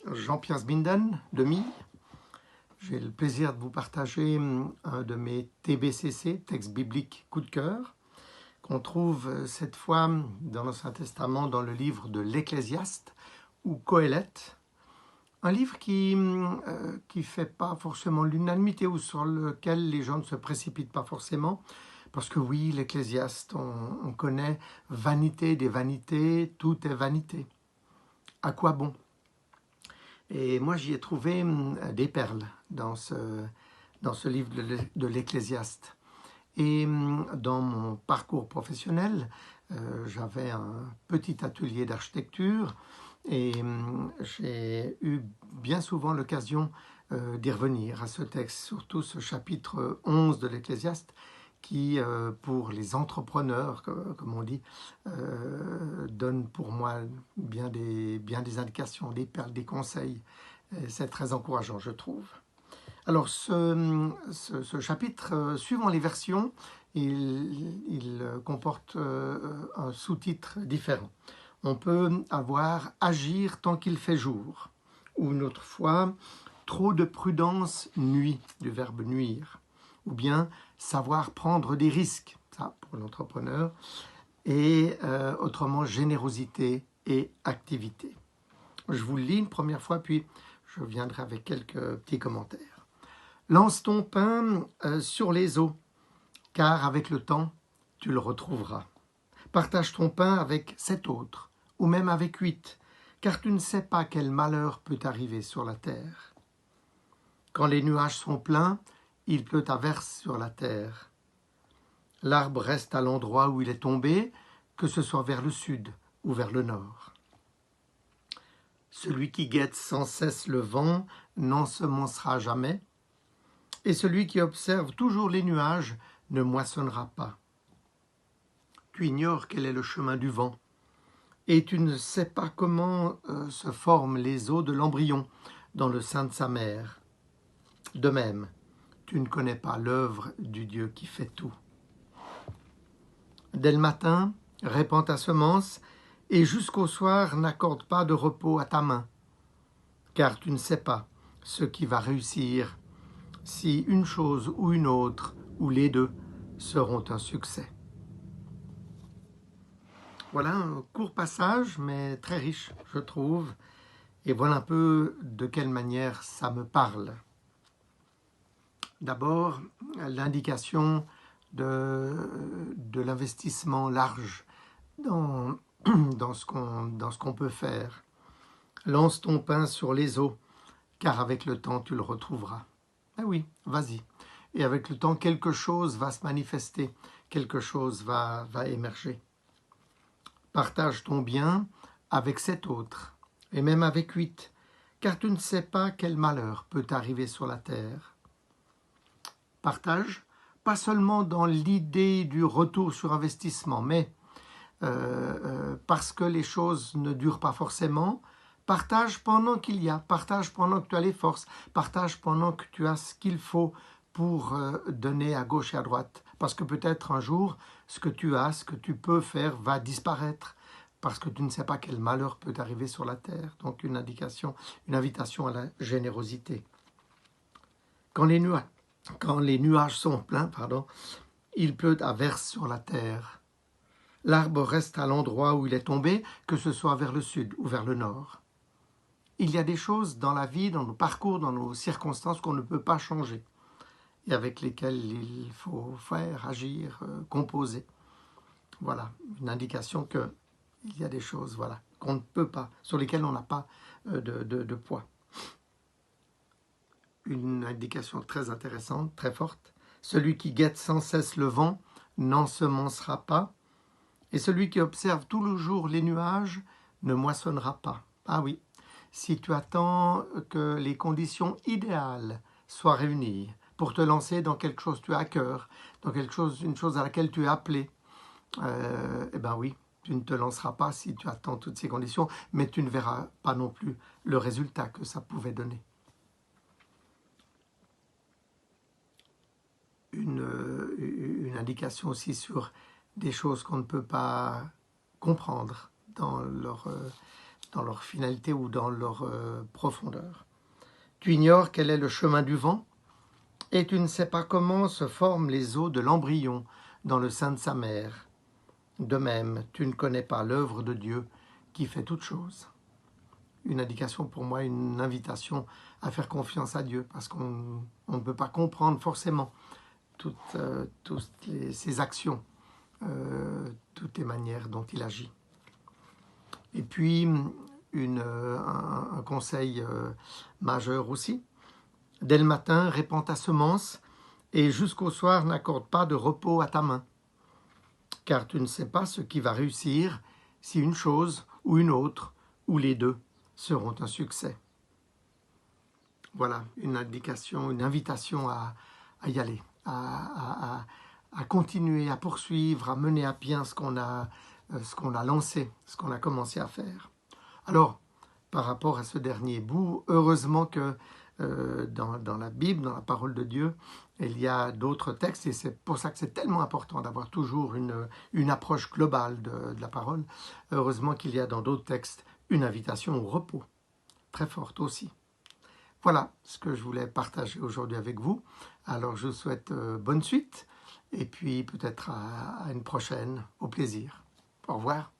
Jean-Pierre Sbinden de Mille. J'ai le plaisir de vous partager un de mes TBCC, textes bibliques coup de cœur, qu'on trouve cette fois dans l'Ancien Testament dans le livre de l'Ecclésiaste ou Qoéleth, un livre qui fait pas forcément l'unanimité ou sur lequel les gens ne se précipitent pas forcément, parce que oui, l'Ecclésiaste, on connaît vanité des vanités, tout est vanité. À quoi bon? Et moi, j'y ai trouvé des perles dans ce livre de l'Ecclésiaste. Et dans mon parcours professionnel, j'avais un petit atelier d'architecture et j'ai eu bien souvent l'occasion d'y revenir à ce texte, surtout ce chapitre 11 de l'Ecclésiaste qui, pour les entrepreneurs, comme on dit, donne pour moi bien des indications, des perles, des conseils. C'est très encourageant, je trouve. Alors, ce chapitre, suivant les versions, il comporte un sous-titre différent. On peut avoir agir tant qu'il fait jour, ou une autre fois, trop de prudence nuit, du verbe nuire, ou bien savoir prendre des risques, ça pour l'entrepreneur, et autrement générosité et activité. Je vous le lis une première fois, puis je viendrai avec quelques petits commentaires. Lance ton pain sur les eaux, car avec le temps, tu le retrouveras. Partage ton pain avec 7 autres, ou même avec 8, car tu ne sais pas quel malheur peut arriver sur la terre. Quand les nuages sont pleins, il pleut à verse sur la terre. L'arbre reste à l'endroit où il est tombé, que ce soit vers le sud ou vers le nord. Celui qui guette sans cesse le vent n'ensemencera jamais, et celui qui observe toujours les nuages ne moissonnera pas. Tu ignores quel est le chemin du vent, et tu ne sais pas comment se forment les os de l'embryon dans le sein de sa mère. De même, tu ne connais pas l'œuvre du Dieu qui fait tout. Dès le matin, répands ta semence, et jusqu'au soir n'accorde pas de repos à ta main, car tu ne sais pas ce qui va réussir, si une chose ou une autre, ou les deux, seront un succès. Voilà un court passage, mais très riche, je trouve, et voilà un peu de quelle manière ça me parle. D'abord, l'indication de l'investissement large dans ce qu'on peut faire. Lance ton pain sur les eaux, car avec le temps, tu le retrouveras. Eh oui, vas-y. Et avec le temps, quelque chose va se manifester, quelque chose va émerger. Partage ton bien avec 7 autres, et même avec 8, car tu ne sais pas quel malheur peut arriver sur la terre. Partage, pas seulement dans l'idée du retour sur investissement, mais parce que les choses ne durent pas forcément, partage pendant qu'il y a, partage pendant que tu as les forces, partage pendant que tu as ce qu'il faut pour donner à gauche et à droite. Parce que peut-être un jour, ce que tu as, ce que tu peux faire va disparaître, parce que tu ne sais pas quel malheur peut arriver sur la terre. Donc une indication, une invitation à la générosité. Quand les nuages sont pleins, il pleut à verse sur la terre. L'arbre reste à l'endroit où il est tombé, que ce soit vers le sud ou vers le nord. Il y a des choses dans la vie, dans nos parcours, dans nos circonstances qu'on ne peut pas changer et avec lesquelles il faut faire, agir, composer. Voilà, une indication qu'il y a des choses qu'on ne peut pas, sur lesquelles on n'a pas de poids. Une indication très intéressante, très forte. Celui qui guette sans cesse le vent n'ensemencera pas, et celui qui observe tout le jour les nuages ne moissonnera pas. Ah oui, si tu attends que les conditions idéales soient réunies pour te lancer dans quelque chose que tu as à cœur, dans une chose à laquelle tu es appelé, eh bien oui, tu ne te lanceras pas si tu attends toutes ces conditions, mais tu ne verras pas non plus le résultat que ça pouvait donner. Une indication aussi sur des choses qu'on ne peut pas comprendre dans dans leur finalité ou dans leur profondeur. Tu ignores quel est le chemin du vent et tu ne sais pas comment se forment les os de l'embryon dans le sein de sa mère. De même, tu ne connais pas l'œuvre de Dieu qui fait toutes choses. Une indication pour moi, une invitation à faire confiance à Dieu, parce qu'on ne peut pas comprendre forcément toutes ses actions, toutes les manières dont il agit. Et puis, un conseil majeur aussi, dès le matin, répands ta semence et jusqu'au soir, n'accorde pas de repos à ta main, car tu ne sais pas ce qui va réussir si une chose ou une autre, ou les deux, seront un succès. Voilà, une indication, une invitation à y aller, à continuer, à poursuivre, à mener à bien ce qu'on a lancé, ce qu'on a commencé à faire. Alors, par rapport à ce dernier bout, heureusement que dans la Bible, dans la parole de Dieu, il y a d'autres textes, et c'est pour ça que c'est tellement important d'avoir toujours une approche globale de la parole. Heureusement qu'il y a dans d'autres textes une invitation au repos, très forte aussi. Voilà ce que je voulais partager aujourd'hui avec vous. Alors je vous souhaite bonne suite, et puis peut-être à une prochaine, au plaisir. Au revoir.